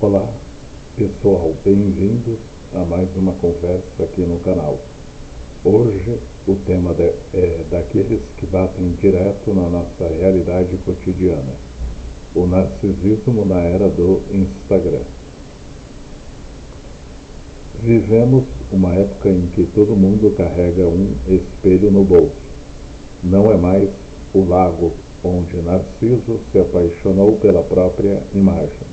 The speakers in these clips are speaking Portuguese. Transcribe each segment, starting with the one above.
Olá, pessoal, bem-vindos a mais uma conversa aqui no canal. Hoje o tema é daqueles que batem direto na nossa realidade cotidiana, o narcisismo na era do Instagram. Vivemos uma época em que todo mundo carrega um espelho no bolso. Não é mais o lago onde Narciso se apaixonou pela própria imagem,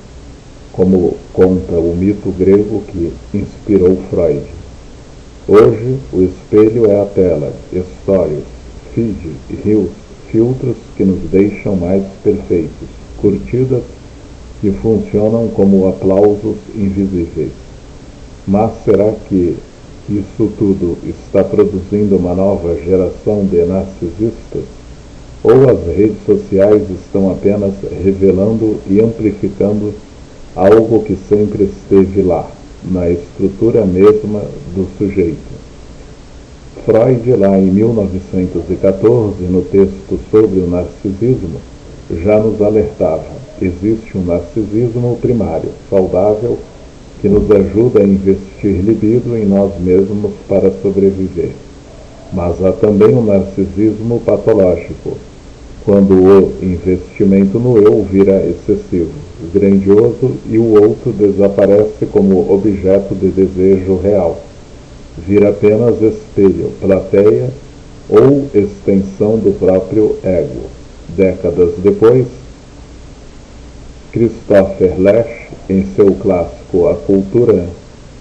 como conta o mito grego que inspirou Freud. Hoje, o espelho é a tela, stories, feed, reels, filtros que nos deixam mais perfeitos, curtidas que funcionam como aplausos invisíveis. Mas será que isso tudo está produzindo uma nova geração de narcisistas? Ou as redes sociais estão apenas revelando e amplificando algo que sempre esteve lá, na estrutura mesma do sujeito? Freud, lá em 1914, no texto sobre o narcisismo, já nos alertava: existe um narcisismo primário, saudável, que nos ajuda a investir libido em nós mesmos para sobreviver. Mas há também um narcisismo patológico, quando o investimento no eu vira excessivo, grandioso, e o outro desaparece como objeto de desejo real. Vira apenas espelho, plateia ou extensão do próprio ego. Décadas depois, Christopher Lasch, em seu clássico A Cultura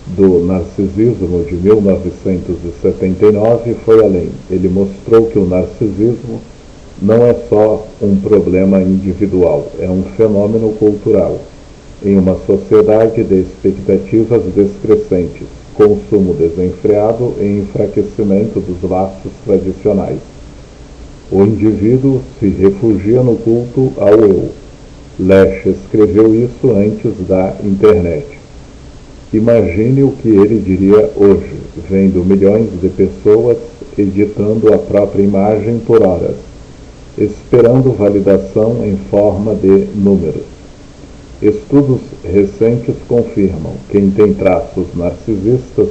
do Narcisismo, de 1979, foi além. Ele mostrou que o narcisismo não é só um problema individual, é um fenômeno cultural. Em uma sociedade de expectativas descrescentes, consumo desenfreado e enfraquecimento dos laços tradicionais, o indivíduo se refugia no culto ao eu. Lasch escreveu isso antes da internet. Imagine o que ele diria hoje, vendo milhões de pessoas editando a própria imagem por horas, esperando validação em forma de números. Estudos recentes confirmam: quem tem traços narcisistas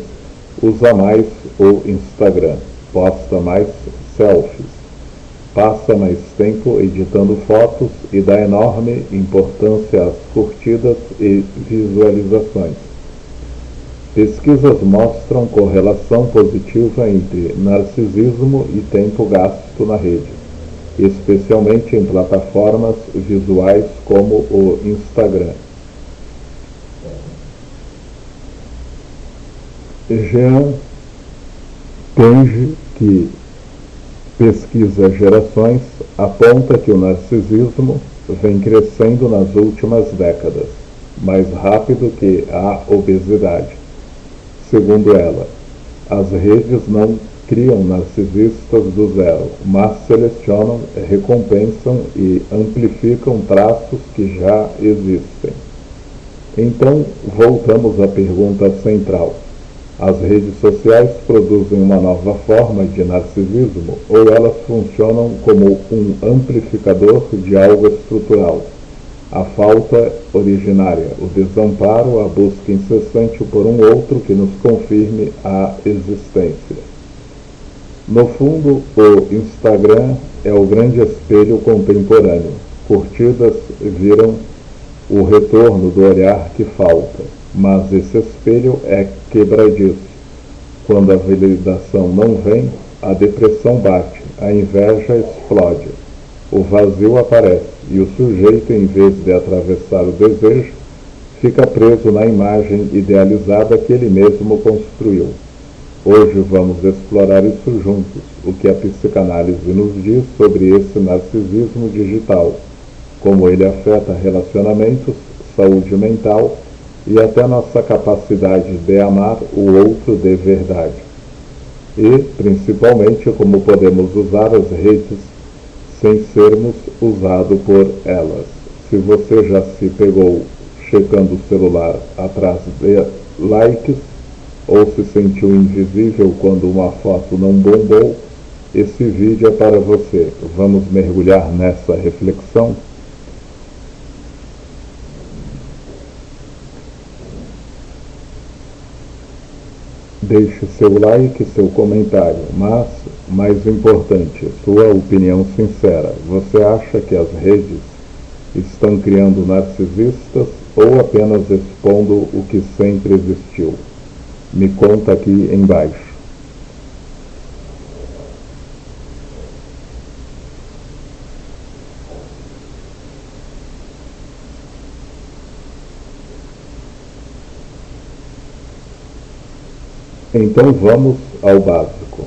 usa mais o Instagram, posta mais selfies, passa mais tempo editando fotos e dá enorme importância às curtidas e visualizações. Pesquisas mostram correlação positiva entre narcisismo e tempo gasto na rede, especialmente em plataformas visuais como o Instagram. Jean Tange, que pesquisa gerações, aponta que o narcisismo vem crescendo nas últimas décadas, mais rápido que a obesidade. Segundo ela, as redes não criam narcisistas do zero, mas selecionam, recompensam e amplificam traços que já existem. Então, voltamos à pergunta central: as redes sociais produzem uma nova forma de narcisismo ou elas funcionam como um amplificador de algo estrutural? A falta originária, o desamparo, a busca incessante por um outro que nos confirme a existência. No fundo, o Instagram é o grande espelho contemporâneo. Curtidas viram o retorno do olhar que falta, mas esse espelho é quebradiço. Quando a validação não vem, a depressão bate, a inveja explode, o vazio aparece e o sujeito, em vez de atravessar o desejo, fica preso na imagem idealizada que ele mesmo construiu. Hoje vamos explorar isso juntos, o que a psicanálise nos diz sobre esse narcisismo digital, como ele afeta relacionamentos, saúde mental e até nossa capacidade de amar o outro de verdade. E, principalmente, como podemos usar as redes sem sermos usados por elas. Se você já se pegou checando o celular atrás de likes, ou se sentiu invisível quando uma foto não bombou, esse vídeo é para você. Vamos mergulhar nessa reflexão? Deixe seu like, seu comentário, mas, mais importante, sua opinião sincera. Você acha que as redes estão criando narcisistas ou apenas expondo o que sempre existiu? Me conta aqui embaixo. Então vamos ao básico,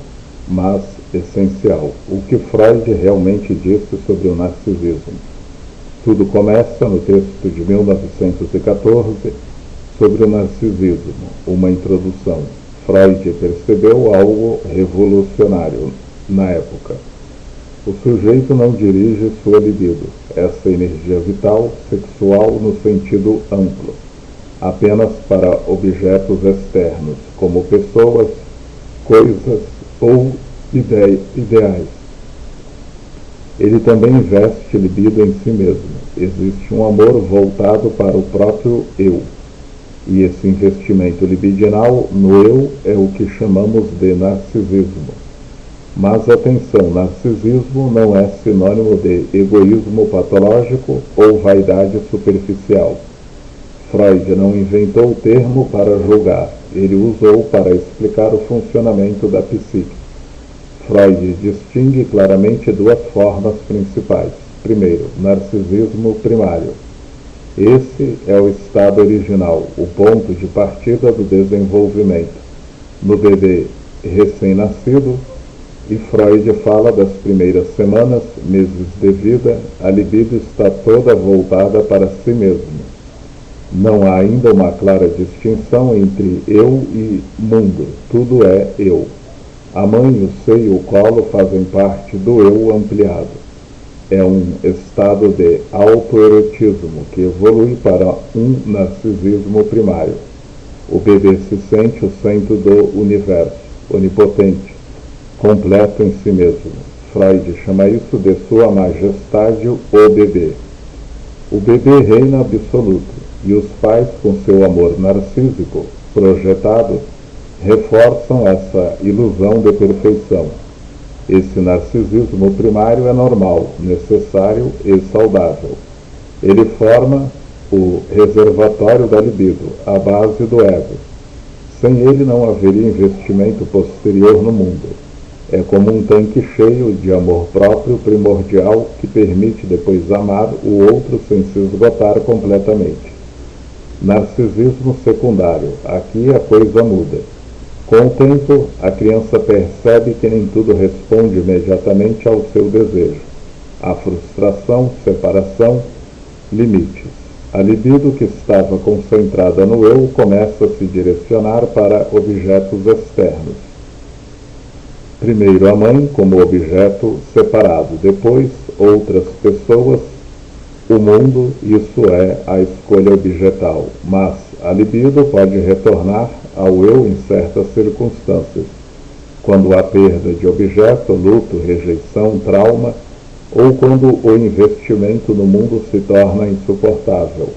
mas essencial. O que Freud realmente disse sobre o narcisismo? Tudo começa no texto de 1914 sobre o narcisismo, uma introdução. Freud percebeu algo revolucionário na época. O sujeito não dirige sua libido, essa energia vital, sexual no sentido amplo, apenas para objetos externos, como pessoas, coisas ou ideais. Ele também investe libido em si mesmo. Existe um amor voltado para o próprio eu. E esse investimento libidinal no eu é o que chamamos de narcisismo. Mas atenção, narcisismo não é sinônimo de egoísmo patológico ou vaidade superficial. Freud não inventou o termo para julgar, ele usou para explicar o funcionamento da psique. Freud distingue claramente duas formas principais. Primeiro, narcisismo primário. Esse é o estado original, o ponto de partida do desenvolvimento. No bebê recém-nascido, e Freud fala das primeiras semanas, meses de vida, a libido está toda voltada para si mesmo. Não há ainda uma clara distinção entre eu e mundo, tudo é eu. A mãe, o seio e o colo fazem parte do eu ampliado. É um estado de autoerotismo que evolui para um narcisismo primário. O bebê se sente o centro do universo, onipotente, completo em si mesmo. Freud chama isso de sua majestade, o bebê. O bebê reina absoluto. E os pais, com seu amor narcísico projetado, reforçam essa ilusão de perfeição. Esse narcisismo primário é normal, necessário e saudável. Ele forma o reservatório da libido, a base do ego. Sem ele não haveria investimento posterior no mundo. É como um tanque cheio de amor próprio primordial que permite depois amar o outro sem se esgotar completamente. Narcisismo secundário. Aqui a coisa muda. Com o tempo, a criança percebe que nem tudo responde imediatamente ao seu desejo. Há frustração, separação, limites. A libido que estava concentrada no eu começa a se direcionar para objetos externos. Primeiro a mãe como objeto separado, depois outras pessoas, o mundo, isso é a escolha objetal, mas a libido pode retornar ao eu em certas circunstâncias, quando há perda de objeto, luto, rejeição, trauma, ou quando o investimento no mundo se torna insuportável,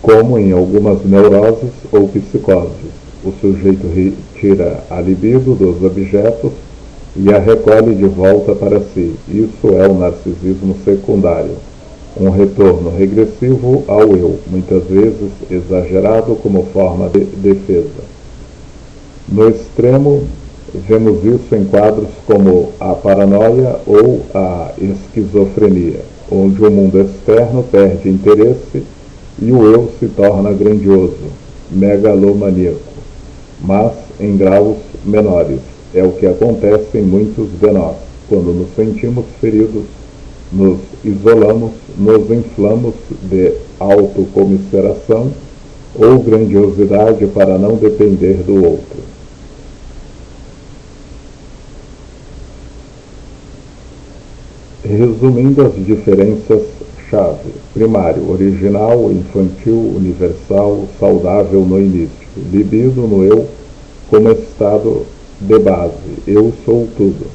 como em algumas neuroses ou psicoses. O sujeito retira a libido dos objetos e a recolhe de volta para si. Isso é o narcisismo secundário, um retorno regressivo ao eu, muitas vezes exagerado como forma de defesa. No extremo, vemos isso em quadros como a paranoia ou a esquizofrenia, onde o mundo externo perde interesse e o eu se torna grandioso, megalomaníaco, mas em graus menores. É o que acontece em muitos de nós, quando nos sentimos feridos, nos isolamos, nos inflamos de autocomiseração ou grandiosidade para não depender do outro. Resumindo as diferenças-chave: primário, original, infantil, universal, saudável no início, libido no eu como estado de base, eu sou tudo.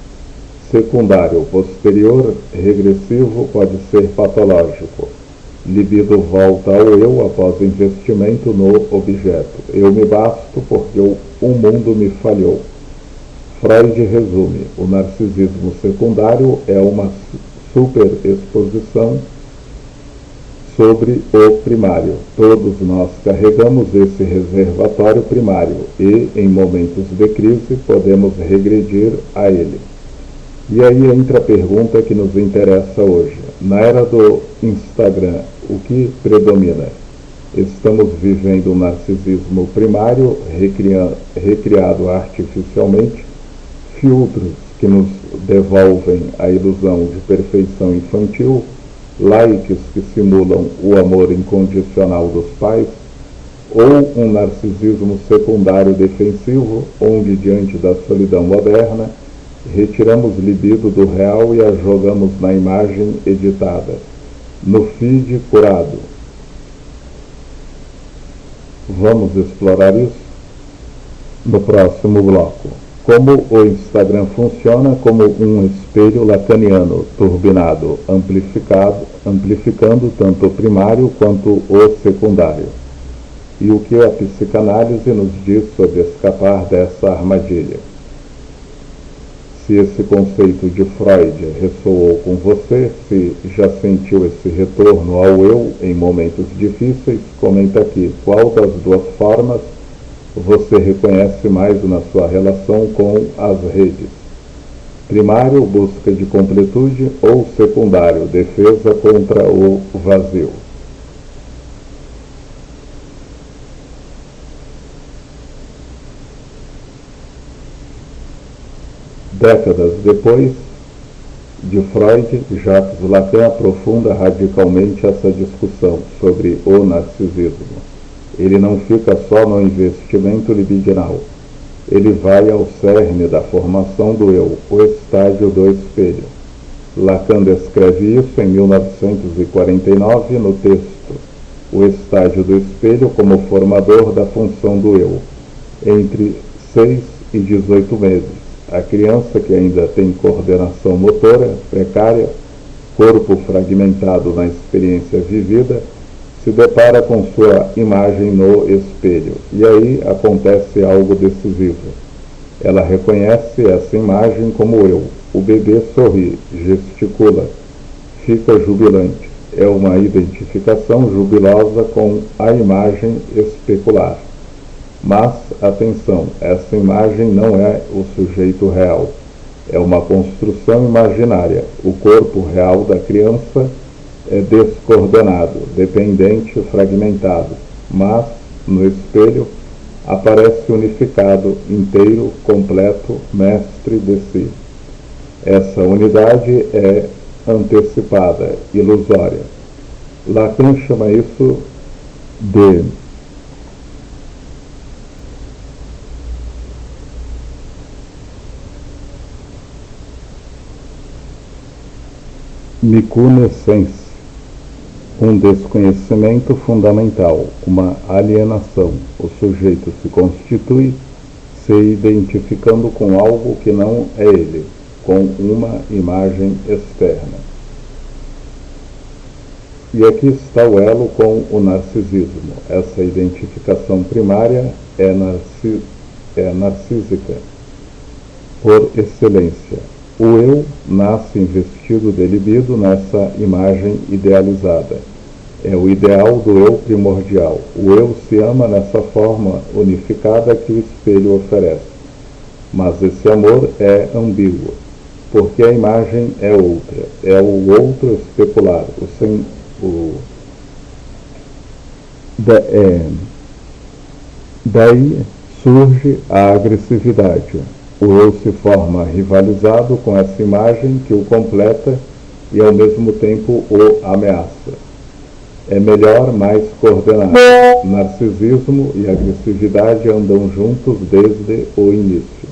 Secundário, posterior, regressivo, pode ser patológico. Libido volta ao eu após investimento no objeto. Eu me basto porque o mundo me falhou. Freud resume: o narcisismo secundário é uma superexposição sobre o primário. Todos nós carregamos esse reservatório primário e, em momentos de crise, podemos regredir a ele. E aí entra a pergunta que nos interessa hoje. Na era do Instagram, o que predomina? Estamos vivendo um narcisismo primário, recriado artificialmente, filtros que nos devolvem a ilusão de perfeição infantil, likes que simulam o amor incondicional dos pais, ou um narcisismo secundário defensivo, onde, diante da solidão moderna, retiramos libido do real e a jogamos na imagem editada, no feed curado. Vamos explorar isso no próximo bloco. Como o Instagram funciona como um espelho lacaniano turbinado, amplificando tanto o primário quanto o secundário. E o que a psicanálise nos diz sobre escapar dessa armadilha. Se esse conceito de Freud ressoou com você, se já sentiu esse retorno ao eu em momentos difíceis, comenta aqui qual das duas formas você reconhece mais na sua relação com as redes. Primário, busca de completude, ou secundário, defesa contra o vazio. Décadas depois de Freud, Jacques Lacan aprofunda radicalmente essa discussão sobre o narcisismo. Ele não fica só no investimento libidinal. Ele vai ao cerne da formação do eu, o estágio do espelho. Lacan descreve isso em 1949 no texto O Estágio do Espelho como formador da função do eu, entre 6 e 18 meses. A criança, que ainda tem coordenação motora precária, corpo fragmentado na experiência vivida, se depara com sua imagem no espelho. E aí acontece algo decisivo. Ela reconhece essa imagem como eu. O bebê sorri, gesticula, fica jubilante. É uma identificação jubilosa com a imagem especular. Mas, atenção, essa imagem não é o sujeito real. É uma construção imaginária. O corpo real da criança é descoordenado, dependente, fragmentado, mas, no espelho, aparece unificado, inteiro, completo, mestre de si. Essa unidade é antecipada, ilusória. Lacan chama isso de micunescência, um desconhecimento fundamental, uma alienação. O sujeito se constitui se identificando com algo que não é ele, com uma imagem externa. E aqui está o elo com o narcisismo. Essa identificação primária é narcísica por excelência. O eu nasce investido de libido nessa imagem idealizada. É o ideal do eu primordial. O eu se ama nessa forma unificada que o espelho oferece. Mas esse amor é ambíguo, porque a imagem é outra. É o outro especular. Daí surge a agressividade. O eu se forma rivalizado com essa imagem que o completa e ao mesmo tempo o ameaça. É melhor, mais coordenado. Narcisismo e agressividade andam juntos desde o início.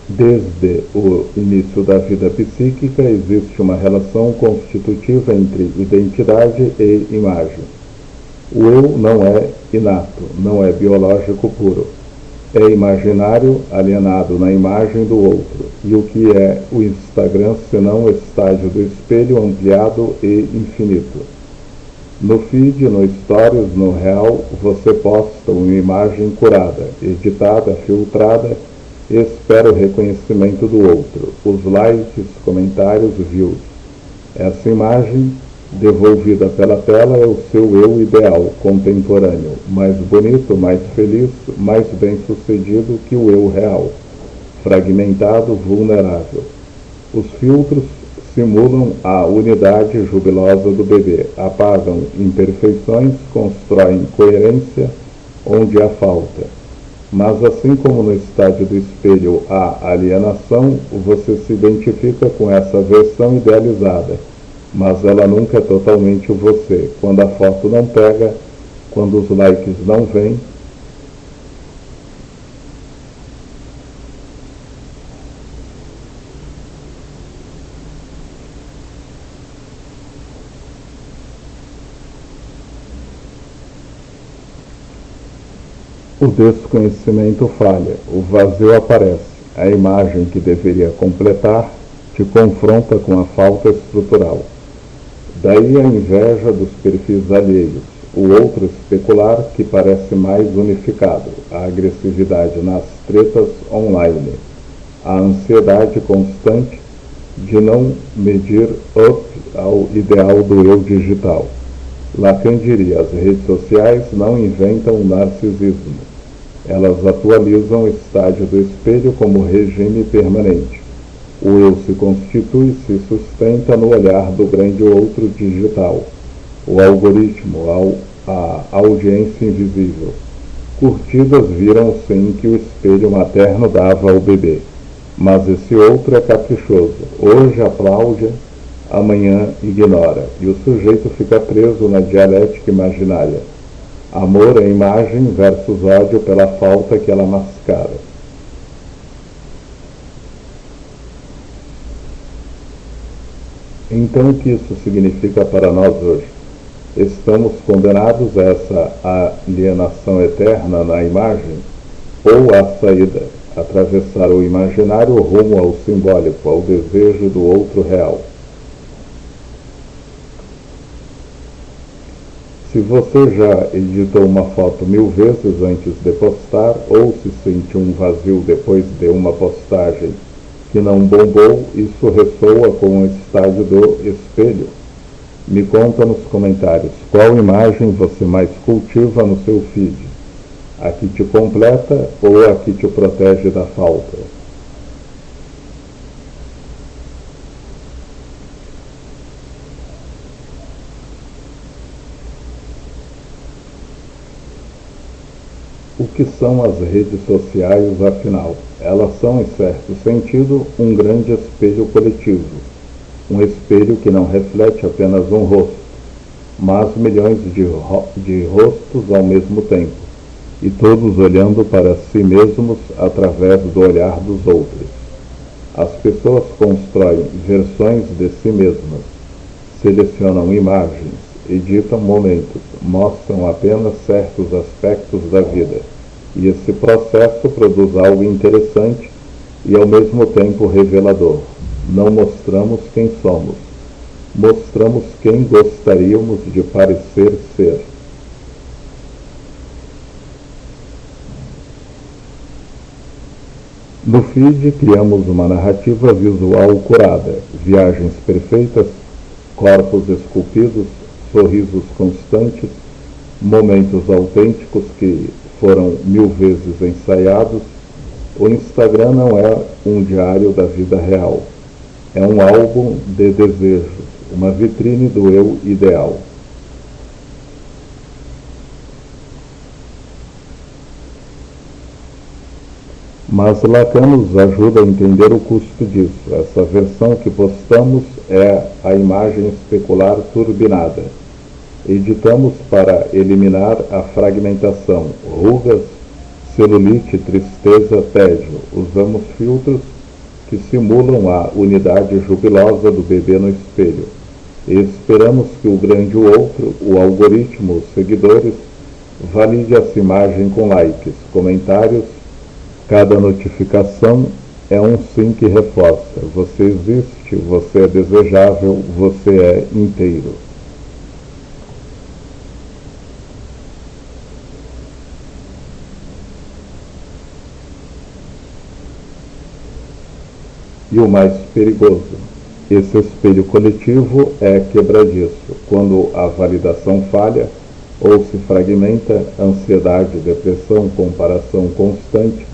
Desde o início da vida psíquica existe uma relação constitutiva entre identidade e imagem. O eu não é inato, não é biológico puro. é imaginário alienado na imagem do outro. E o que é o Instagram senão o estágio do espelho ampliado e infinito? No feed, no Stories, no Real, você posta uma imagem curada, editada, filtrada e espera o reconhecimento do outro, os likes, comentários, views. Essa imagem devolvida pela tela é o seu eu ideal, contemporâneo, mais bonito, mais feliz, mais bem-sucedido que o eu real, fragmentado, vulnerável. Os filtros simulam a unidade jubilosa do bebê, apagam imperfeições, constroem coerência onde há falta. Mas assim como no estádio do espelho há alienação, você se identifica com essa versão idealizada, mas ela nunca é totalmente você. Quando a foto não pega, quando os likes não vêm, o desconhecimento falha, o vazio aparece, a imagem que deveria completar te confronta com a falta estrutural. Daí a inveja dos perfis alheios, o outro especular que parece mais unificado, a agressividade nas tretas online, a ansiedade constante de não medir up ao ideal do eu digital. Lacan diria, as redes sociais não inventam o narcisismo. Elas atualizam o estágio do espelho como regime permanente. O eu se constitui e se sustenta no olhar do grande outro digital, o algoritmo, a audiência invisível. Curtidas viram o sim que o espelho materno dava ao bebê, mas esse outro é caprichoso. Hoje aplaude, amanhã ignora, e o sujeito fica preso na dialética imaginária. Amor é imagem versus ódio pela falta que ela mascara. Então, o que isso significa para nós hoje? Estamos condenados a essa alienação eterna na imagem? Ou à saída, atravessar o imaginário rumo ao simbólico, ao desejo do outro real? Se você já editou uma foto 1000 vezes antes de postar, ou se sente um vazio depois de uma postagem que não bombou, isso ressoa com o estágio do espelho. Me conta nos comentários qual imagem você mais cultiva no seu feed, a que te completa ou a que te protege da falta. O que são as redes sociais, afinal? Elas são, em certo sentido, um grande espelho coletivo. Um espelho que não reflete apenas um rosto, mas milhões de rostos ao mesmo tempo, e todos olhando para si mesmos através do olhar dos outros. As pessoas constroem versões de si mesmas, selecionam imagens, editam momentos, mostram apenas certos aspectos da vida, e esse processo produz algo interessante e ao mesmo tempo revelador. Não mostramos quem somos, mostramos quem gostaríamos de parecer ser. No feed, criamos uma narrativa visual curada, viagens perfeitas, corpos esculpidos, sorrisos constantes, momentos autênticos que foram 1000 vezes ensaiados. O Instagram não é um diário da vida real. É um álbum de desejos, uma vitrine do eu ideal. Mas Lacan nos ajuda a entender o custo disso. Essa versão que postamos é a imagem especular turbinada. Editamos para eliminar a fragmentação, rugas, celulite, tristeza, tédio. Usamos filtros que simulam a unidade jubilosa do bebê no espelho. E esperamos que o grande outro, o algoritmo, os seguidores, valide essa imagem com likes, comentários, Cada notificação é um sim que reforça: você existe, você é desejável, você é inteiro. E o mais perigoso: esse espelho coletivo é quebradiço. Quando a validação falha ou se fragmenta, ansiedade, depressão, comparação constante,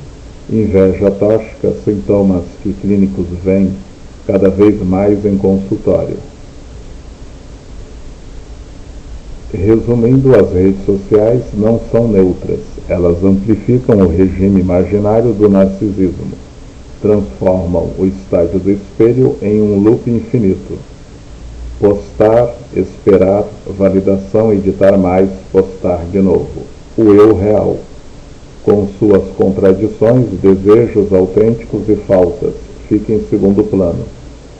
inveja tóxica, sintomas que clínicos veem cada vez mais em consultório. Resumindo, as redes sociais não são neutras, elas amplificam o regime imaginário do narcisismo, transformam o estágio do espelho em um loop infinito. Postar, esperar, validação, editar mais, postar de novo. O eu real, com suas contradições, desejos autênticos e faltas, fica em segundo plano.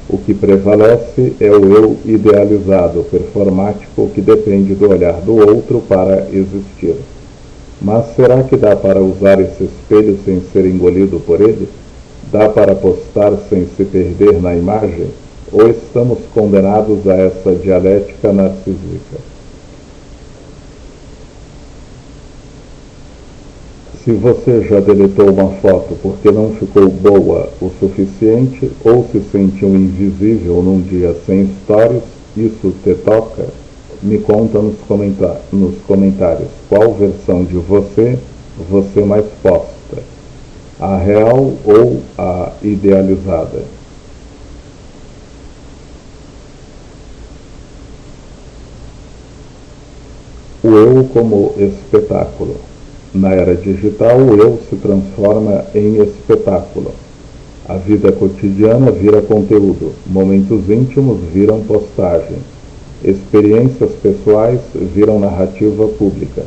O que prevalece é o eu idealizado, performático, que depende do olhar do outro para existir. Mas será que dá para usar esse espelho sem ser engolido por ele? Dá para postar sem se perder na imagem? Ou estamos condenados a essa dialética narcísica? Se você já deletou uma foto porque não ficou boa o suficiente ou se sentiu invisível num dia sem stories, isso te toca? Me conta nos comentários qual versão de você mais posta, a real ou a idealizada. O eu como espetáculo. Na era digital, o eu se transforma em espetáculo. A vida cotidiana vira conteúdo, momentos íntimos viram postagem, experiências pessoais viram narrativa pública.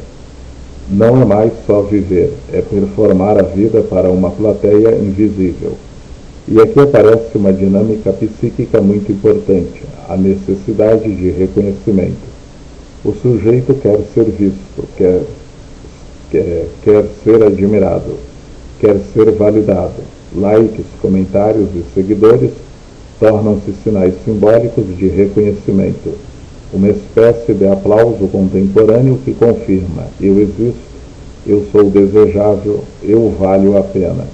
Não é mais só viver, é performar a vida para uma plateia invisível. E aqui aparece uma dinâmica psíquica muito importante, a necessidade de reconhecimento. O sujeito quer ser visto, quer ser admirado, quer ser validado. Likes, comentários e seguidores tornam-se sinais simbólicos de reconhecimento, uma espécie de aplauso contemporâneo que confirma: eu existo, eu sou desejável, eu valho a pena.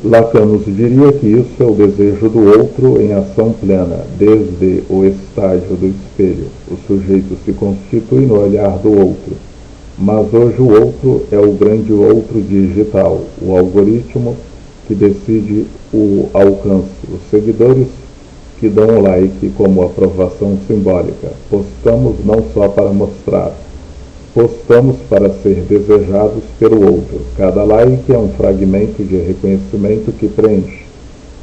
Lacan nos diria que isso é o desejo do outro em ação plena, desde o estágio do espelho. O sujeito se constitui no olhar do outro, mas hoje o outro é o grande outro digital, o algoritmo que decide o alcance, os seguidores que dão o like como aprovação simbólica. Postamos não só para mostrar, postamos para ser desejados pelo outro. Cada like é um fragmento de reconhecimento que preenche,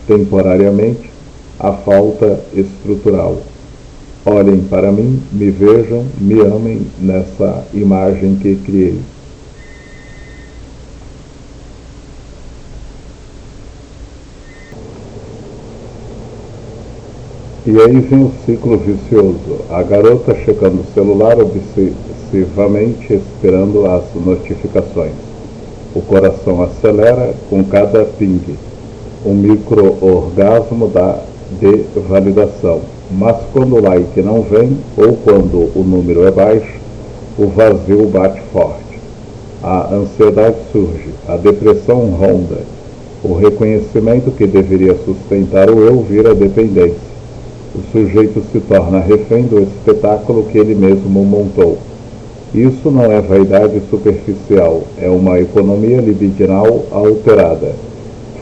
temporariamente, a falta estrutural. Olhem para mim, me vejam, me amem nessa imagem que criei. E aí vem o ciclo vicioso, a garota checando o celular obsessivamente esperando as notificações. O coração acelera com cada ping, um micro-orgasmo de validação. Mas quando o like não vem, ou quando o número é baixo, o vazio bate forte. A ansiedade surge, a depressão ronda. O reconhecimento que deveria sustentar o eu vira dependência. O sujeito se torna refém do espetáculo que ele mesmo montou. Isso não é vaidade superficial, é uma economia libidinal alterada.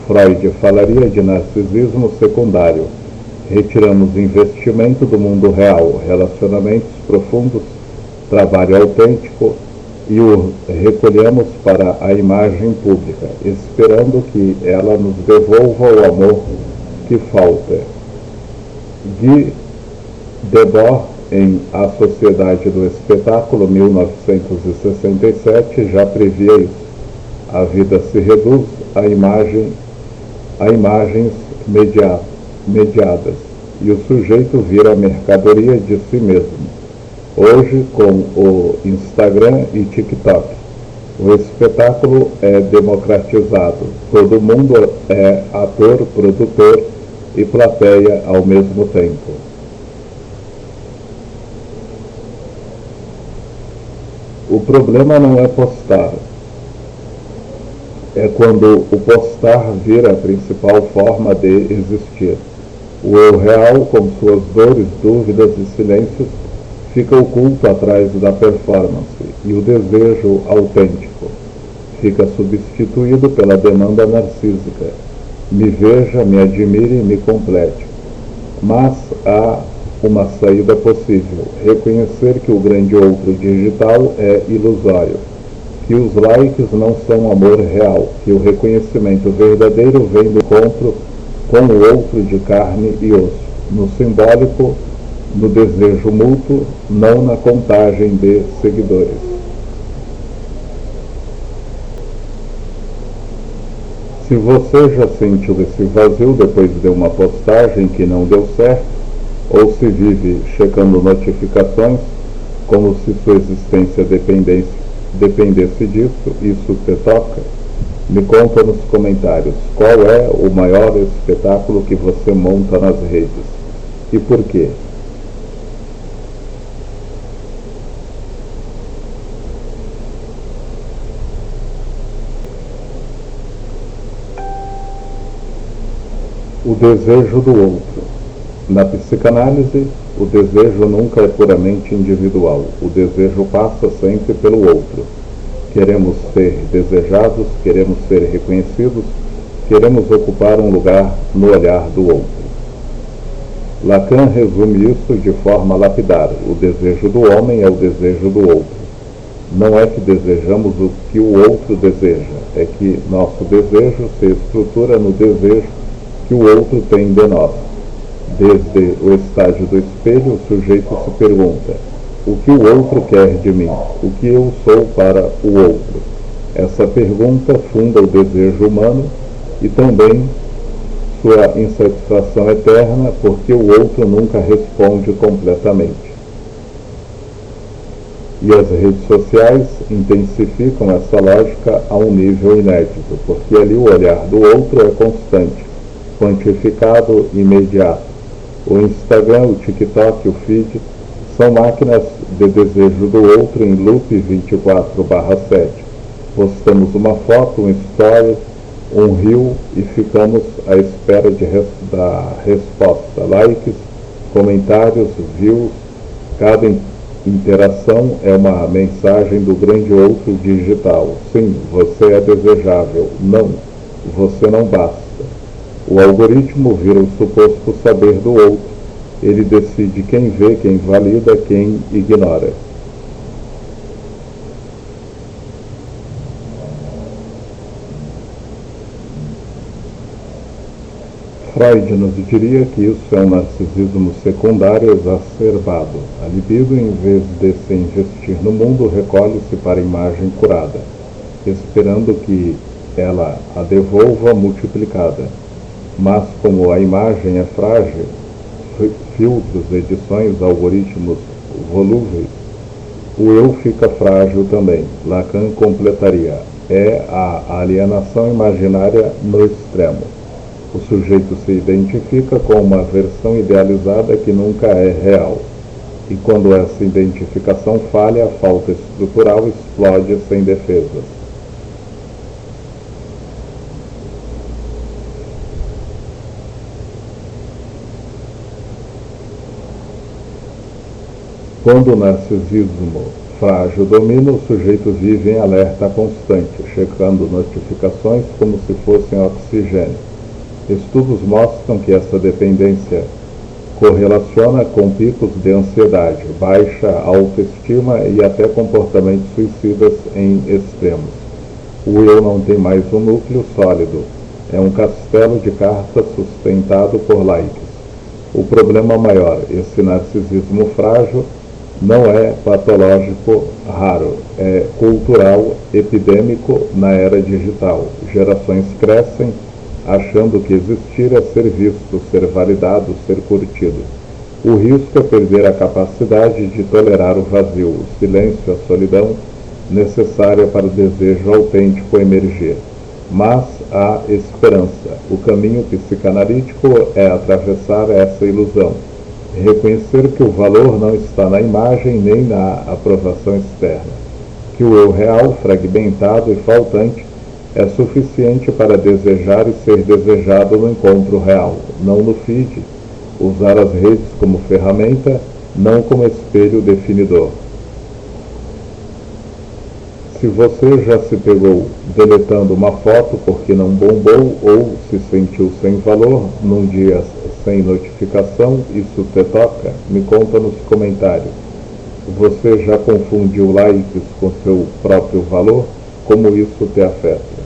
Freud falaria de narcisismo secundário. Retiramos investimento do mundo real, relacionamentos profundos, trabalho autêntico, e o recolhemos para a imagem pública, esperando que ela nos devolva o amor que falta. Guy Debord, em A Sociedade do Espetáculo, 1967, já previa isso. A vida se reduz a imagens mediadas, e o sujeito vira a mercadoria de si mesmo. Hoje, com o Instagram e TikTok, o espetáculo é democratizado. Todo mundo é ator, produtor e plateia ao mesmo tempo. O problema não é postar. É quando o postar vira a principal forma de existir. O eu real, com suas dores, dúvidas e silêncios, fica oculto atrás da performance, e o desejo autêntico fica substituído pela demanda narcísica. Me veja, me admire, me complete. Mas há uma saída possível: reconhecer que o grande outro digital é ilusório, que os likes não são amor real, que o reconhecimento verdadeiro vem do encontro com o outro de carne e osso, no simbólico, no desejo mútuo, não na contagem de seguidores. Se você já sentiu esse vazio depois de uma postagem que não deu certo, ou se vive checando notificações como se sua existência dependesse disso, isso te toca? Me conta nos comentários qual é o maior espetáculo que você monta nas redes e por quê. O desejo do outro. Na psicanálise, o desejo nunca é puramente individual. O desejo passa sempre pelo outro. Queremos ser desejados, queremos ser reconhecidos, queremos ocupar um lugar no olhar do outro. Lacan resume isso de forma lapidar: o desejo do homem é o desejo do outro. Não é que desejamos o que o outro deseja, é que nosso desejo se estrutura no desejo que o outro tem de nós. Desde o estágio do espelho, o sujeito se pergunta: o que o outro quer de mim? O que eu sou para o outro? Essa pergunta funda o desejo humano e também sua insatisfação eterna, porque o outro nunca responde completamente. E as redes sociais intensificam essa lógica a um nível inédito, porque ali o olhar do outro é constante, quantificado e imediato. O Instagram, o TikTok, o feed são máquinas de desejo do outro em loop 24/7. Postamos uma foto, um story, um reel e ficamos à espera da resposta. Likes, comentários, views, cada interação é uma mensagem do grande outro digital. Sim, você é desejável. Não, você não basta. O algoritmo vira o suposto saber do outro. Ele decide quem vê, quem valida, quem ignora. Freud nos diria que isso é um narcisismo secundário exacerbado. A libido, em vez de se investir no mundo, recolhe-se para a imagem curada, esperando que ela a devolva multiplicada. Mas como a imagem é frágil, filtros, edições, algoritmos volúveis, o eu fica frágil também. Lacan completaria: é a alienação imaginária no extremo. O sujeito se identifica com uma versão idealizada que nunca é real. E quando essa identificação falha, a falta estrutural explode sem defesas. Quando o narcisismo frágil domina, o sujeito vive em alerta constante, checando notificações como se fossem oxigênio. Estudos mostram que essa dependência correlaciona com picos de ansiedade, baixa autoestima e até comportamentos suicidas em extremos. O eu não tem mais um núcleo sólido, é um castelo de cartas sustentado por likes. O problema maior, esse narcisismo frágil, não é patológico raro, é cultural, epidêmico na era digital. Gerações crescem achando que existir é ser visto, ser validado, ser curtido. O risco é perder a capacidade de tolerar o vazio, o silêncio, a solidão necessária para o desejo autêntico emergir. Mas há esperança. O caminho psicanalítico é atravessar essa ilusão, reconhecer que o valor não está na imagem nem na aprovação externa, que o eu real, fragmentado e faltante, é suficiente para desejar e ser desejado no encontro real, não no feed, usar as redes como ferramenta, não como espelho definidor. Se você já se pegou deletando uma foto porque não bombou ou se sentiu sem valor num dia sem notificação, isso te toca? Me conta nos comentários. Você já confundiu likes com seu próprio valor? Como isso te afeta?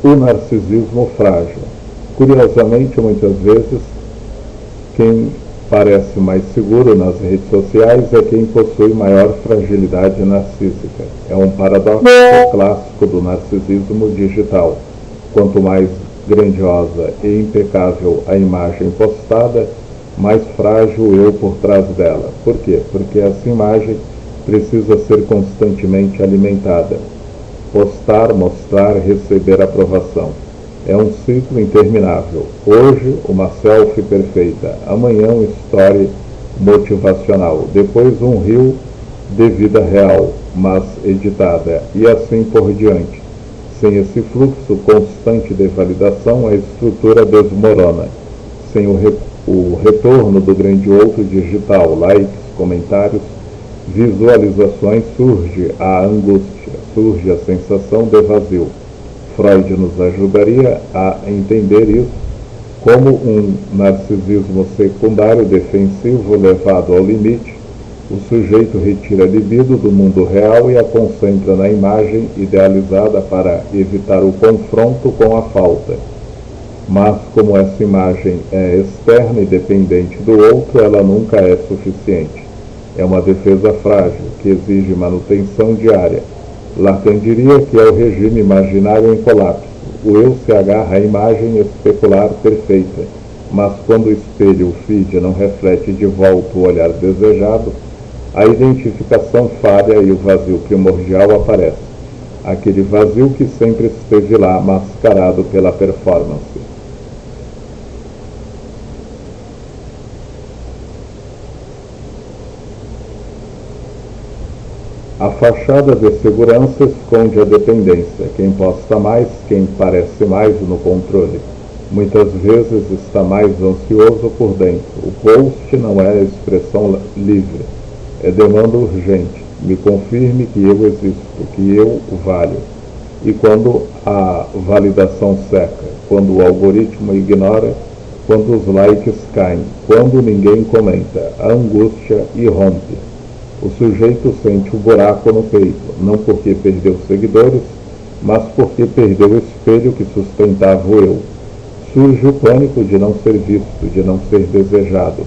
O narcisismo frágil. Curiosamente, muitas vezes, quem parece mais seguro nas redes sociais é quem possui maior fragilidade narcísica. É um paradoxo clássico do narcisismo digital. Quanto mais grandiosa e impecável a imagem postada, mais frágil o eu por trás dela. Por quê? Porque essa imagem precisa ser constantemente alimentada. Postar, mostrar, receber aprovação. É um ciclo interminável. Hoje, uma selfie perfeita. Amanhã, um story motivacional. Depois, um reel de vida real, mas editada. E assim por diante. Sem esse fluxo constante de validação, a estrutura desmorona. Sem o retorno do grande outro digital, likes, comentários, visualizações, surge a angústia, surge a sensação de vazio. Freud nos ajudaria a entender isso como um narcisismo secundário defensivo levado ao limite. O sujeito retira a libido do mundo real e a concentra na imagem idealizada para evitar o confronto com a falta. Mas, como essa imagem é externa e dependente do outro, ela nunca é suficiente. É uma defesa frágil, que exige manutenção diária. Lacan diria que é o regime imaginário em colapso. O eu se agarra à imagem especular perfeita, mas quando o espelho, o feed, não reflete de volta o olhar desejado, a identificação falha e o vazio primordial aparece. Aquele vazio que sempre esteve lá, mascarado pela performance. A fachada de segurança esconde a dependência. Quem posta mais, quem parece mais no controle, muitas vezes está mais ansioso por dentro. O post não é expressão livre, é demanda urgente. Me confirme que eu existo, que eu valho. E quando a validação seca, quando o algoritmo ignora, quando os likes caem, quando ninguém comenta, a angústia irrompe. O sujeito sente um buraco no peito, não porque perdeu seguidores, mas porque perdeu o espelho que sustentava o eu. Surge o pânico de não ser visto, de não ser desejado.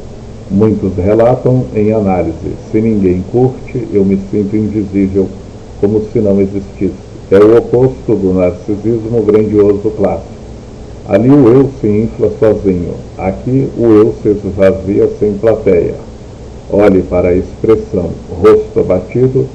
Muitos relatam em análise: se ninguém curte, eu me sinto invisível, como se não existisse. É o oposto do narcisismo grandioso clássico. Ali o eu se infla sozinho, aqui o eu se esvazia sem plateia. Olhe para a expressão, rosto abatido,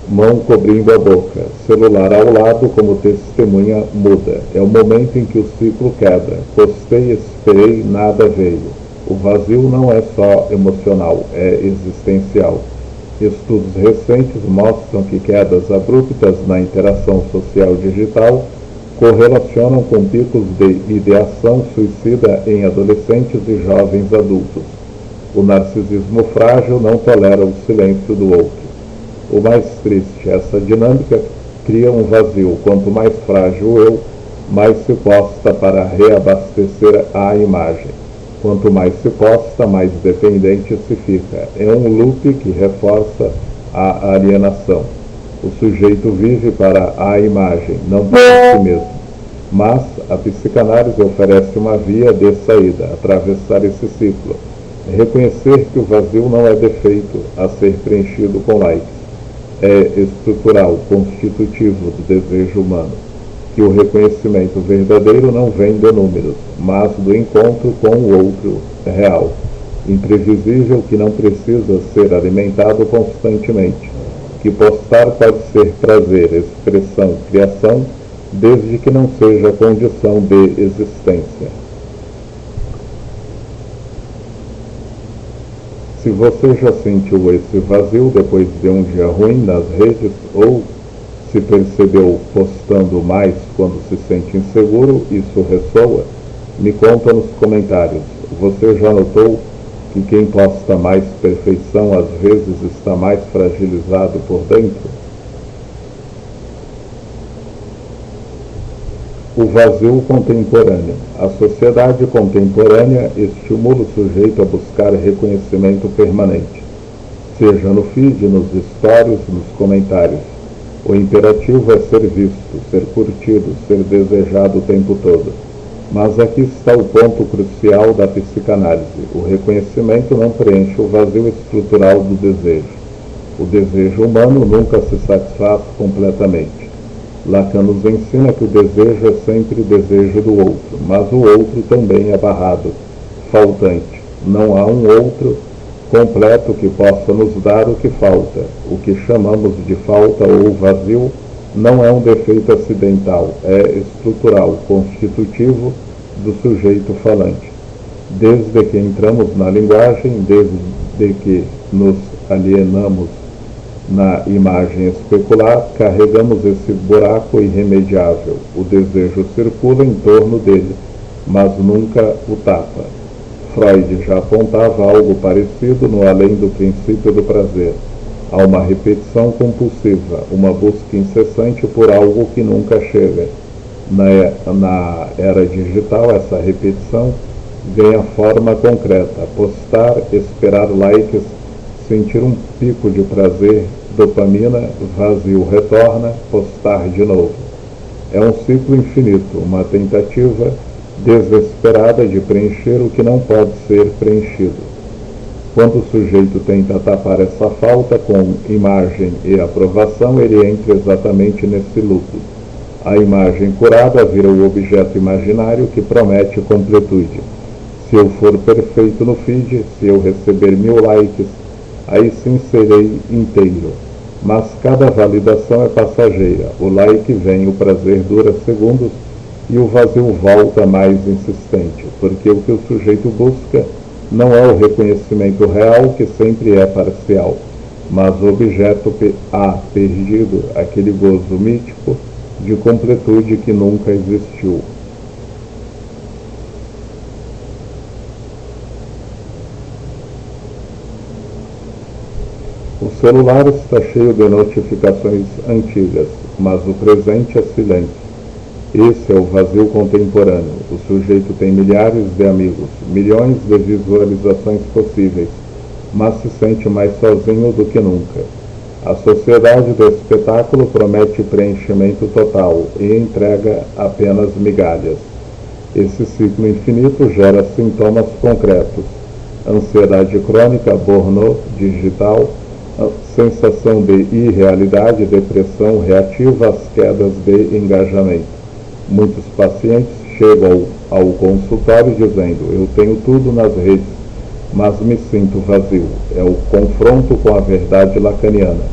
mão cobrindo a boca, celular ao lado como testemunha muda. É o momento em que o ciclo quebra. Postei, esperei, nada veio. O vazio não é só emocional, é existencial. Estudos recentes mostram que quedas abruptas na interação social digital correlacionam com picos de ideação suicida em adolescentes e jovens adultos. O narcisismo frágil não tolera o silêncio do outro. O mais triste, essa dinâmica cria um vazio. Quanto mais frágil o eu, mais se posta para reabastecer a imagem. Quanto mais se posta, mais dependente se fica. É um loop que reforça a alienação. O sujeito vive para a imagem, não para si mesmo. Mas a psicanálise oferece uma via de saída, atravessar esse ciclo. Reconhecer que o vazio não é defeito a ser preenchido com likes. É estrutural, constitutivo do desejo humano. que o reconhecimento verdadeiro não vem de números, mas do encontro com o outro real, imprevisível, que não precisa ser alimentado constantemente, que postar pode ser prazer, expressão, criação, desde que não seja condição de existência. Se você já sentiu esse vazio depois de um dia ruim nas redes, ou se percebeu postando mais quando se sente inseguro, isso ressoa? Me conta nos comentários. Você já notou que quem posta mais perfeição às vezes está mais fragilizado por dentro? O vazio contemporâneo. A sociedade contemporânea estimula o sujeito a buscar reconhecimento permanente, seja no feed, nos stories, nos comentários. O imperativo é ser visto, ser curtido, ser desejado o tempo todo. Mas aqui está o ponto crucial da psicanálise. O reconhecimento não preenche o vazio estrutural do desejo. O desejo humano nunca se satisfaz completamente. Lacan nos ensina que o desejo é sempre desejo do outro, mas o outro também é barrado, faltante. Não há um outro completo que possa nos dar o que falta. O que chamamos de falta ou vazio não é um defeito acidental, é estrutural, constitutivo do sujeito falante. Desde que entramos na linguagem, desde que nos alienamos na imagem especular, carregamos esse buraco irremediável. O desejo circula em torno dele, mas nunca o tapa. Freud já apontava algo parecido no além do princípio do prazer. Há uma repetição compulsiva, uma busca incessante por algo que nunca chega. Na era digital, essa repetição ganha forma concreta. Postar, esperar likes, sentir um pico de prazer, dopamina, vazio retorna, postar de novo. É um ciclo infinito, uma tentativa desesperada de preencher o que não pode ser preenchido. Quando o sujeito tenta tapar essa falta com imagem e aprovação, ele entra exatamente nesse loop. A imagem curada vira o objeto imaginário que promete completude. Se eu for perfeito no feed, se eu receber 1000 likes, aí sim serei inteiro. Mas cada validação é passageira. O like vem, o prazer dura segundos e o vazio volta mais insistente, porque o que o sujeito busca não é o reconhecimento real, que sempre é parcial, mas o objeto perdido, aquele gozo mítico de completude que nunca existiu. O celular está cheio de notificações antigas, mas o presente é silêncio. Esse é o vazio contemporâneo. O sujeito tem milhares de amigos, milhões de visualizações possíveis, mas se sente mais sozinho do que nunca. A sociedade do espetáculo promete preenchimento total e entrega apenas migalhas. Esse ciclo infinito gera sintomas concretos: ansiedade crônica, burnout digital, sensação de irrealidade, depressão reativa às quedas de engajamento. Muitos pacientes chegam ao consultório dizendo: eu tenho tudo nas redes, mas me sinto vazio. É o confronto com a verdade lacaniana.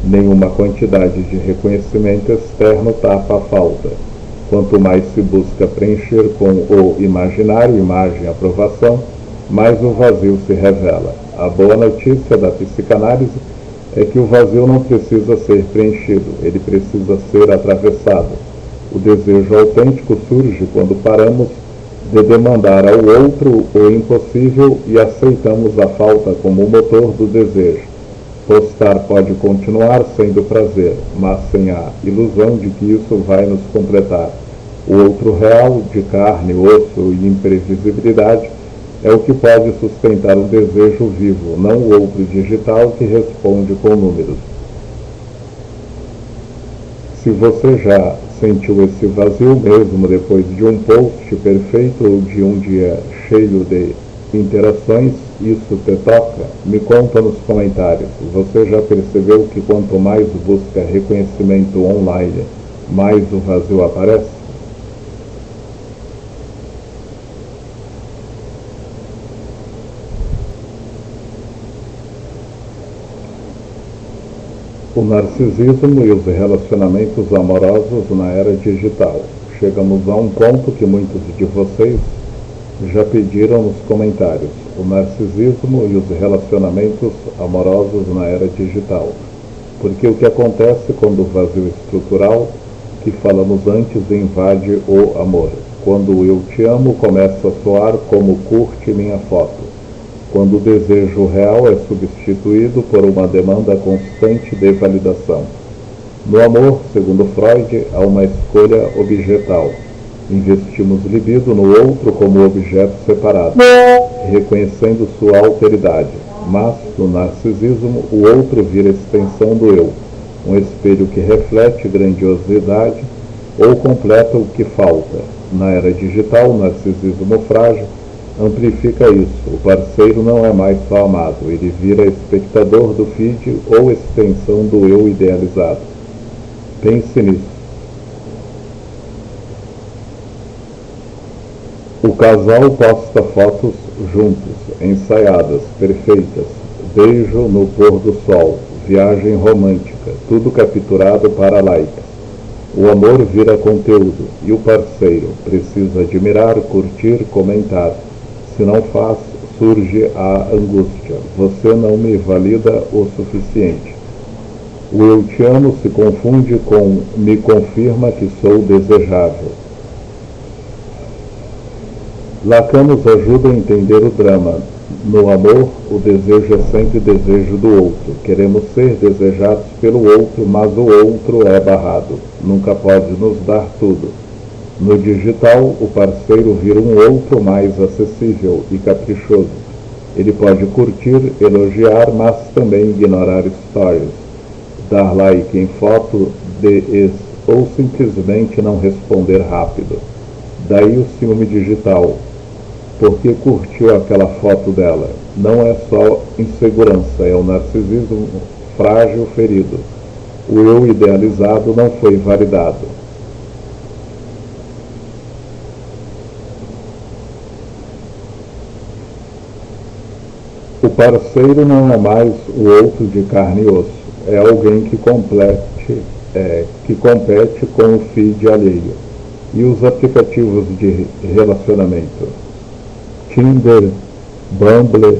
Nenhuma quantidade de reconhecimento externo tapa a falta. Quanto mais se busca preencher com o imaginário, imagem, aprovação, mais o vazio se revela. A boa notícia da psicanálise é que o vazio não precisa ser preenchido, ele precisa ser atravessado. O desejo autêntico surge quando paramos de demandar ao outro o impossível e aceitamos a falta como o motor do desejo. Postar pode continuar sendo prazer, mas sem a ilusão de que isso vai nos completar. O outro real, de carne, osso e imprevisibilidade, é o que pode sustentar o desejo vivo, não o outro digital que responde com números. Se você já sentiu esse vazio mesmo depois de um post perfeito ou de um dia cheio de interações, isso te toca? Me conta nos comentários. Você já percebeu que quanto mais busca reconhecimento online, mais o vazio aparece? O narcisismo e os relacionamentos amorosos na era digital. Chegamos a um ponto que muitos de vocês já pediram nos comentários: o narcisismo e os relacionamentos amorosos na era digital. Porque o que acontece quando o vazio estrutural, que falamos antes, invade o amor? Quando o eu te amo começa a soar como curte minha foto. Quando o desejo real é substituído por uma demanda constante de validação. No amor, segundo Freud, há uma escolha objetal. Investimos libido no outro como objeto separado, reconhecendo sua alteridade. Mas, no narcisismo, o outro vira extensão do eu, um espelho que reflete grandiosidade ou completa o que falta. Na era digital, o narcisismo frágil amplifica isso. O parceiro não é mais só amado, ele vira espectador do feed ou extensão do eu idealizado. Pense nisso. O casal posta fotos juntos, ensaiadas, perfeitas, beijo no pôr do sol, viagem romântica, tudo capturado para likes. O amor vira conteúdo e o parceiro precisa admirar, curtir, comentar. Se não faz, surge a angústia. Você não me valida o suficiente. O eu te amo se confunde com me confirma que sou desejável. Lacan nos ajuda a entender o drama. No amor, o desejo é sempre desejo do outro. Queremos ser desejados pelo outro, mas o outro é barrado. Nunca pode nos dar tudo. No digital, o parceiro vira um outro mais acessível e caprichoso. Ele pode curtir, elogiar, mas também ignorar stories, dar like em foto de ex ou simplesmente não responder rápido. Daí o ciúme digital. Porque curtiu aquela foto dela? Não é só insegurança, é o narcisismo frágil ferido. O eu idealizado não foi validado. O parceiro não é mais o outro de carne e osso, é alguém que compete com o feed alheio. E os aplicativos de relacionamento, Tinder, Bumble,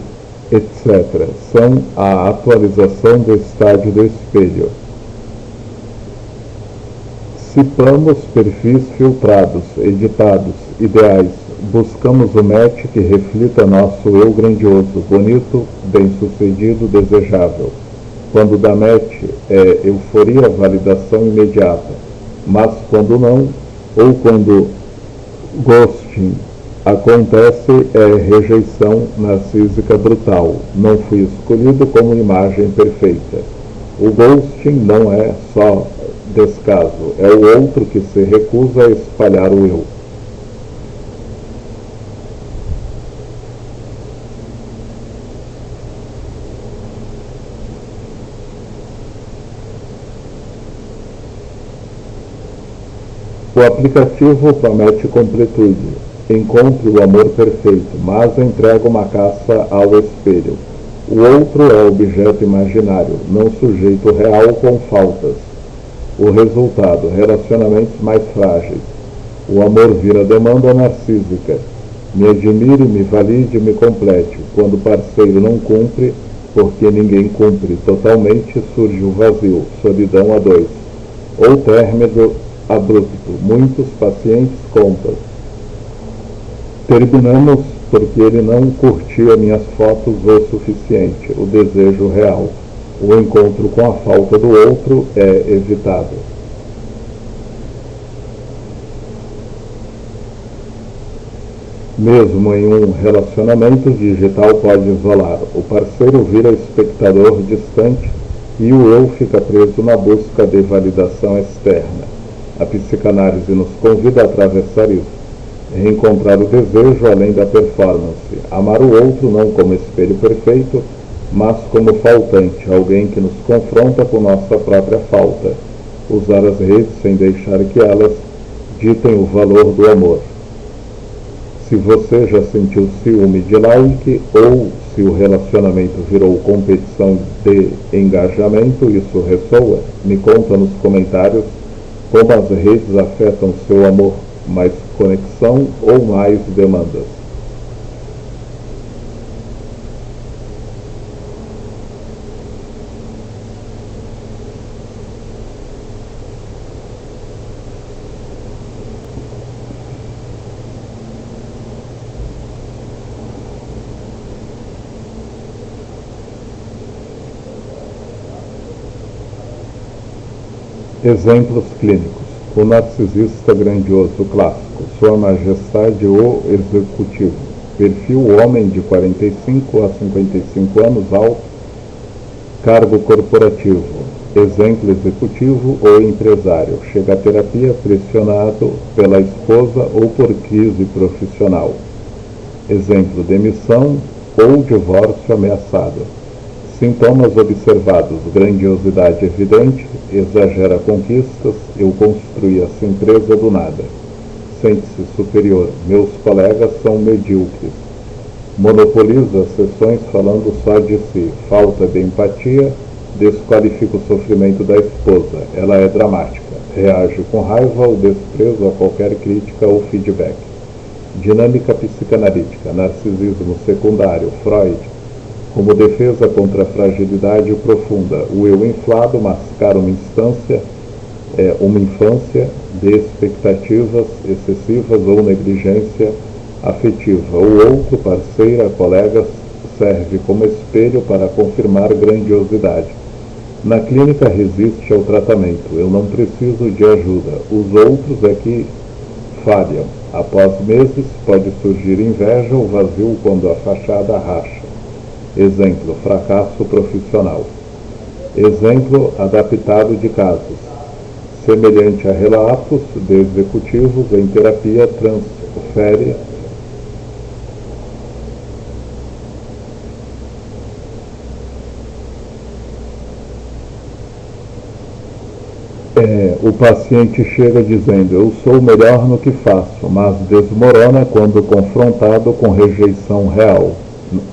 etc., são a atualização do estádio do espelho. Citamos perfis filtrados, editados, ideais. Buscamos o match que reflita nosso eu grandioso, bonito, bem-sucedido, desejável. Quando dá match, é euforia, validação imediata. Mas quando não, ou quando ghosting acontece, é rejeição narcísica brutal. Não fui escolhido como imagem perfeita. O ghosting não é só descaso, é o outro que se recusa a espalhar o eu. O aplicativo promete completude, encontre o amor perfeito, mas entrega uma caça ao espelho. O outro é objeto imaginário, não sujeito real com faltas. O resultado, relacionamentos mais frágeis. O amor vira demanda narcísica. Me admire, me valide, me complete. Quando o parceiro não cumpre, porque ninguém cumpre totalmente, surge o vazio, solidão a dois. Ou término abrupto, muitos pacientes contam. Terminamos porque ele não curtia minhas fotos o suficiente, o desejo real. O encontro com a falta do outro é evitado. Mesmo em um relacionamento digital pode isolar. O parceiro vira espectador distante e o eu fica preso na busca de validação externa. A psicanálise nos convida a atravessar isso, reencontrar o desejo além da performance, amar o outro não como espelho perfeito, mas como faltante, alguém que nos confronta com nossa própria falta. Usar as redes sem deixar que elas ditem o valor do amor. Se você já sentiu ciúme de like ou se o relacionamento virou competição de engajamento, isso ressoa? Me conta nos comentários como as redes afetam seu amor, mais conexão ou mais demandas. Exemplos clínicos. O narcisista grandioso clássico, Sua Majestade o Executivo. Perfil homem de 45 a 55 anos, alto, cargo corporativo. Exemplo executivo ou empresário. Chega à terapia pressionado pela esposa ou por crise profissional. Exemplo, demissão ou divórcio ameaçado. Sintomas observados: grandiosidade evidente, exagera conquistas, eu construí essa empresa do nada. Sente-se superior, meus colegas são medíocres. Monopoliza as sessões falando só de si, falta de empatia, desqualifica o sofrimento da esposa, ela é dramática, reage com raiva ou desprezo a qualquer crítica ou feedback. Dinâmica psicanalítica, narcisismo secundário, Freud. Como defesa contra a fragilidade profunda, o eu inflado mascara uma infância de expectativas excessivas ou negligência afetiva. O outro, parceira, colega, serve como espelho para confirmar grandiosidade. Na clínica resiste ao tratamento. Eu não preciso de ajuda. Os outros é que falham. Após meses, pode surgir inveja ou vazio quando a fachada racha. Exemplo, fracasso profissional. Exemplo, adaptado de casos. Semelhante a relatos de executivos em terapia transfere o paciente chega dizendo, eu sou melhor no que faço, mas desmorona quando confrontado com rejeição real.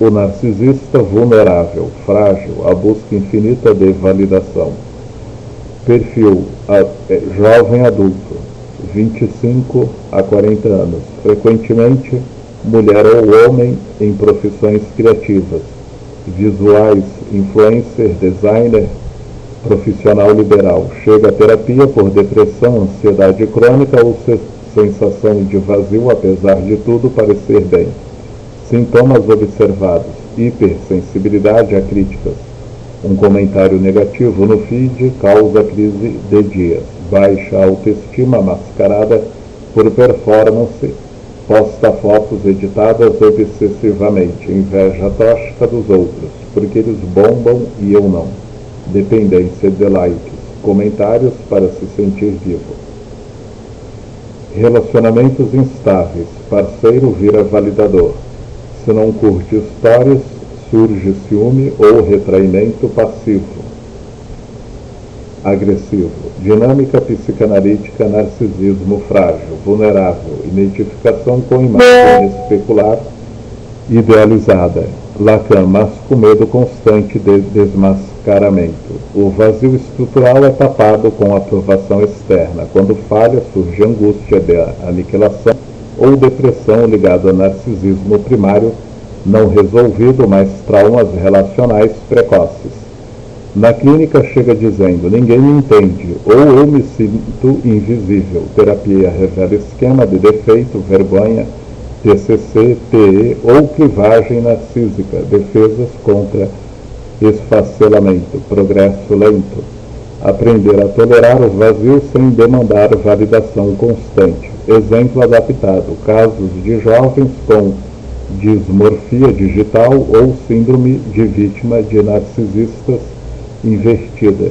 O narcisista vulnerável, frágil, a busca infinita de validação. Perfil, jovem adulto, 25 a 40 anos, frequentemente mulher ou homem em profissões criativas, visuais, influencer, designer, profissional liberal. Chega à terapia por depressão, ansiedade crônica ou sensação de vazio, apesar de tudo parecer bem. Sintomas observados: hipersensibilidade a críticas. Um comentário negativo no feed causa crise de dias. Baixa autoestima mascarada por performance. Posta fotos editadas obsessivamente. Inveja tóxica dos outros, porque eles bombam e eu não. Dependência de likes. Comentários para se sentir vivo. Relacionamentos instáveis. Parceiro vira validador. Se não curte histórias, surge ciúme ou retraimento passivo. Agressivo. Dinâmica psicanalítica, narcisismo frágil, vulnerável, identificação com imagem especular, idealizada. Lacan, mas com medo constante de desmascaramento. O vazio estrutural é tapado com aprovação externa. Quando falha, surge angústia de aniquilação ou depressão ligada a narcisismo primário não resolvido, mas traumas relacionais precoces. Na clínica chega dizendo, ninguém me entende, ou eu me sinto invisível. Terapia revela esquema de defeito, vergonha, TCC, TE ou clivagem narcísica, defesas contra esfacelamento, progresso lento. Aprender a tolerar o vazio sem demandar validação constante. Exemplo adaptado, casos de jovens com dismorfia digital ou síndrome de vítima de narcisistas invertida.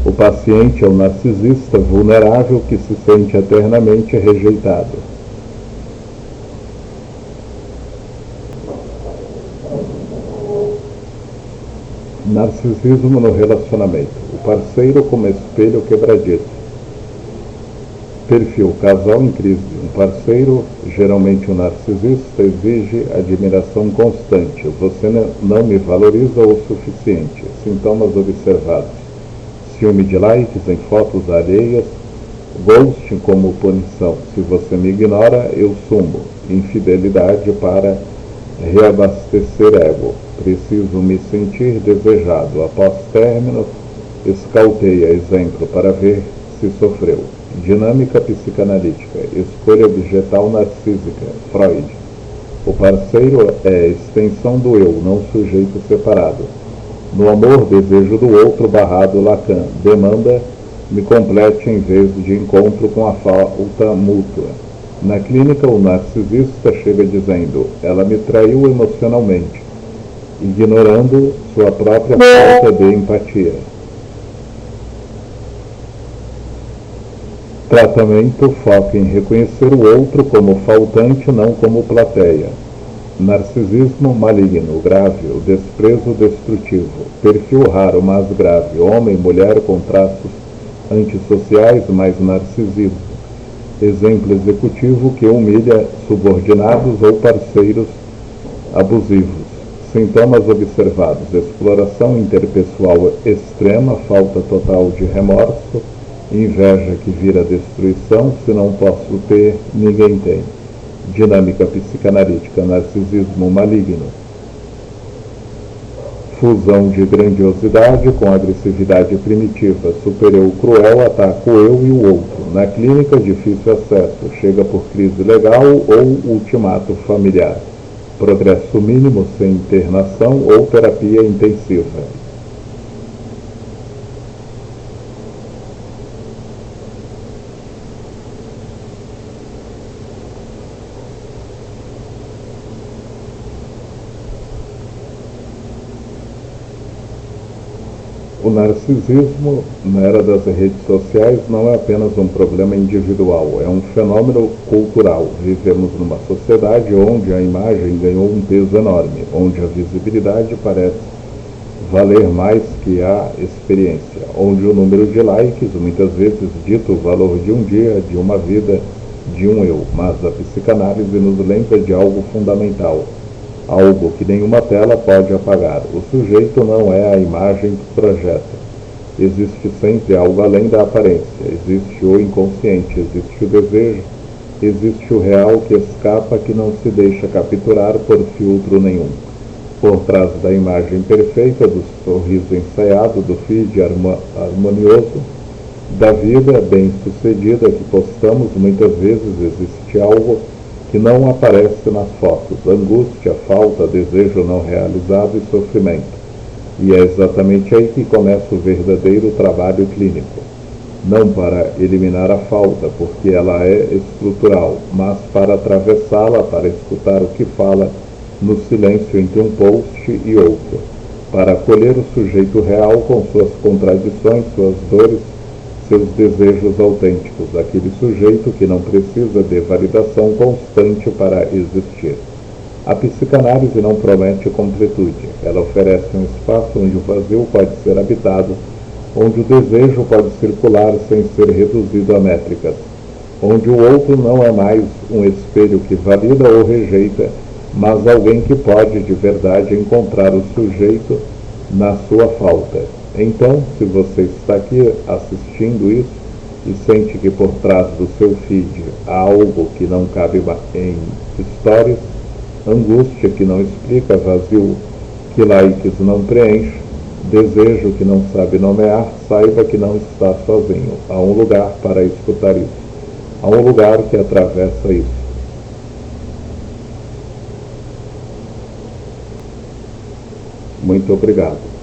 O paciente é um narcisista vulnerável que se sente eternamente rejeitado. Narcisismo no relacionamento. O parceiro como espelho quebradiço. Perfil casal em crise. Um parceiro, geralmente um narcisista, exige admiração constante. Você não me valoriza o suficiente. Sintomas observados: ciúme de likes em fotos alheias, ghosting como punição. Se você me ignora, eu sumo. Infidelidade para reabastecer ego. Preciso me sentir desejado. Após término, escauteia exemplo para ver se sofreu. Dinâmica psicanalítica. Escolha objetal narcísica. Freud. O parceiro é extensão do eu, não sujeito separado. No amor, desejo do outro. Barrado. Lacan. Demanda me complete em vez de encontro com a falta mútua. Na clínica, o narcisista chega dizendo: ela me traiu emocionalmente, ignorando sua própria falta de empatia. Tratamento foca em reconhecer o outro como faltante, não como plateia. Narcisismo maligno, grave, o desprezo destrutivo. Perfil raro, mas grave. Homem, mulher com traços antissociais, mas narcisismo. Exemplo executivo que humilha subordinados ou parceiros abusivos. Sintomas observados: exploração interpessoal extrema, falta total de remorso, inveja que vira destruição. Se não posso ter, ninguém tem. Dinâmica psicanalítica. Narcisismo maligno. Fusão de grandiosidade com agressividade primitiva. Super-eu cruel, ataca o eu e o outro. Na clínica, difícil acesso. Chega por crise legal ou ultimato familiar. Progresso mínimo sem internação ou terapia intensiva. O narcisismo, na era das redes sociais, não é apenas um problema individual, é um fenômeno cultural. Vivemos numa sociedade onde a imagem ganhou um peso enorme, onde a visibilidade parece valer mais que a experiência, onde o número de likes muitas vezes dita o valor de um dia, de uma vida, de um eu. Mas a psicanálise nos lembra de algo fundamental, algo que nenhuma tela pode apagar. O sujeito não é a imagem que projeta. Existe sempre algo além da aparência. Existe o inconsciente, existe o desejo, existe o real que escapa, que não se deixa capturar por filtro nenhum. Por trás da imagem perfeita, do sorriso ensaiado, do feed harmonioso, da vida bem-sucedida que postamos, muitas vezes existe algo que não aparece nas fotos: angústia, falta, desejo não realizado e sofrimento. E é exatamente aí que começa o verdadeiro trabalho clínico. Não para eliminar a falta, porque ela é estrutural, mas para atravessá-la, para escutar o que fala no silêncio entre um post e outro, para acolher o sujeito real com suas contradições, suas dores, seus desejos autênticos, aquele sujeito que não precisa de validação constante para existir. A psicanálise não promete completude, ela oferece um espaço onde o vazio pode ser habitado, onde o desejo pode circular sem ser reduzido a métricas, onde o outro não é mais um espelho que valida ou rejeita, mas alguém que pode de verdade encontrar o sujeito na sua falta. Então, se você está aqui assistindo isso e sente que por trás do seu feed há algo que não cabe em stories, angústia que não explica, vazio que likes não preenche, desejo que não sabe nomear, saiba que não está sozinho. Há um lugar para escutar isso. Há um lugar que atravessa isso. Muito obrigado.